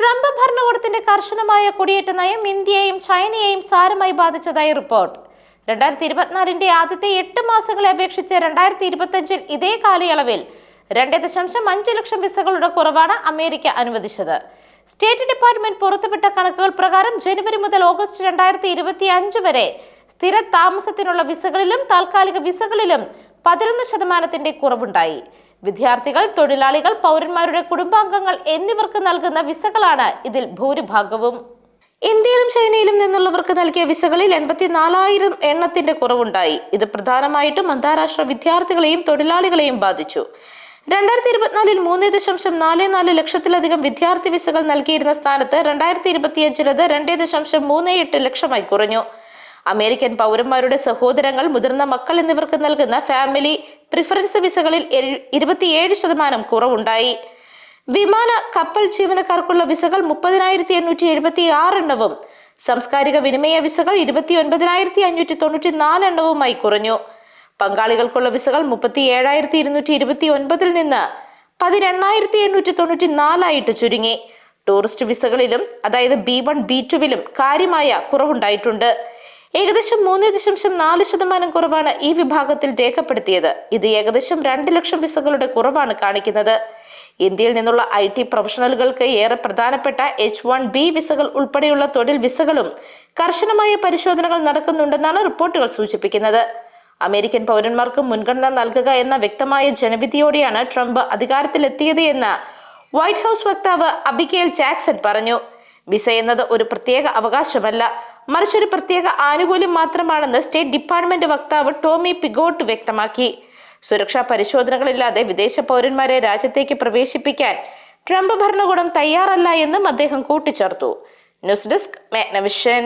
Trump ഭരണകൂടത്തിന്റെ കർശനമായ കുടിയേറ്റ നയം ഇന്ത്യയെയും ചൈനയെയും സാരമായി ബാധിച്ചതായി റിപ്പോർട്ട്. 2024 ആദ്യത്തെ 8 മാസങ്ങളെ അപേക്ഷിച്ച് 2025 ഇതേ കാലയളവിൽ 2.5 ലക്ഷം വിസകളുടെ കുറവാണ് അമേരിക്ക അനുവദിച്ചത്. സ്റ്റേറ്റ് ഡിപ്പാർട്ട്മെന്റ് പുറത്തുവിട്ട കണക്കുകൾ പ്രകാരം ജനുവരി മുതൽ ഓഗസ്റ്റ് 2025 വരെ സ്ഥിര താമസത്തിനുള്ള വിസകളിലും താൽക്കാലിക വിസകളിലും 11% കുറവുണ്ടായി. വിദ്യാർത്ഥികൾ, തൊഴിലാളികൾ, പൗരന്മാരുടെ കുടുംബാംഗങ്ങൾ എന്നിവർക്ക് നൽകുന്ന വിസകളാണ് ഇതിൽ ഭൂരിഭാഗവും. ഇന്ത്യയിലും ചൈനയിലും നിന്നുള്ളവർക്ക് നൽകിയ വിസകളിൽ 84,000 എണ്ണത്തിന്റെ കുറവുണ്ടായി. ഇത് പ്രധാനമായിട്ടും അന്താരാഷ്ട്ര വിദ്യാർത്ഥികളെയും തൊഴിലാളികളെയും ബാധിച്ചു. 2024 3.44 ലക്ഷത്തിലധികം വിദ്യാർത്ഥി വിസകൾ നൽകിയിരുന്ന സ്ഥാനത്ത് 2025 അത് 2.38 ലക്ഷമായി കുറഞ്ഞു. അമേരിക്കൻ പൗരന്മാരുടെ സഹോദരങ്ങൾ, മുതിർന്ന മക്കൾ എന്നിവർക്ക് നൽകുന്ന ഫാമിലി പ്രിഫറൻസ് വിസകളിൽ 27% കുറവുണ്ടായി. വിമാന, കപ്പൽ ജീവനക്കാർക്കുള്ള വിസകൾ 30,876 എണ്ണവും സാംസ്കാരിക വിനിമയ വിസകൾ 29,594 എണ്ണവുമായി കുറഞ്ഞു. പങ്കാളികൾക്കുള്ള വിസകൾ 37,229 നിന്ന് 18,894 ആയിട്ട് ചുരുങ്ങി. ടൂറിസ്റ്റ് വിസകളിലും, അതായത് B1, B2 കാര്യമായ കുറവുണ്ടായിട്ടുണ്ട്. ഏകദേശം 3.4% കുറവാണ് ഈ വിഭാഗത്തിൽ രേഖപ്പെടുത്തിയത്. ഇത് ഏകദേശം 2 ലക്ഷം വിസകളുടെ കുറവാണ് കാണിക്കുന്നത്. ഇന്ത്യയിൽ നിന്നുള്ള IT പ്രൊഫഷണലുകൾക്ക് ഏറെ പ്രധാനപ്പെട്ട H1B വിസകൾ ഉൾപ്പെടെയുള്ള തൊഴിൽ വിസകളും കർശനമായ പരിശോധനകൾ നടക്കുന്നുണ്ടെന്നാണ് റിപ്പോർട്ടുകൾ സൂചിപ്പിക്കുന്നത്. അമേരിക്കൻ പൗരന്മാർക്ക് മുൻഗണന നൽകുക എന്ന വ്യക്തമായ ജനവിധിയോടെയാണ് ട്രംപ് അധികാരത്തിലെത്തിയത് എന്ന് വൈറ്റ് ഹൗസ് വക്താവ് അബിഗെയിൽ ജാക്സൺ പറഞ്ഞു. വിസ എന്നത് ഒരു പ്രത്യേക അവകാശമല്ല, മറിച്ച് ഒരു പ്രത്യേക ആനുകൂല്യം മാത്രമാണെന്ന് സ്റ്റേറ്റ് ഡിപ്പാർട്ട്മെന്റ് വക്താവ് ടോമി പിഗോട്ട് വ്യക്തമാക്കി. സുരക്ഷാ പരിശോധനകളില്ലാതെ വിദേശ പൗരന്മാരെ രാജ്യത്തേക്ക് പ്രവേശിപ്പിക്കാൻ ട്രംപ് ഭരണകൂടം തയ്യാറല്ല എന്നും അദ്ദേഹം കൂട്ടിച്ചേർത്തു. News desk, Magnavision.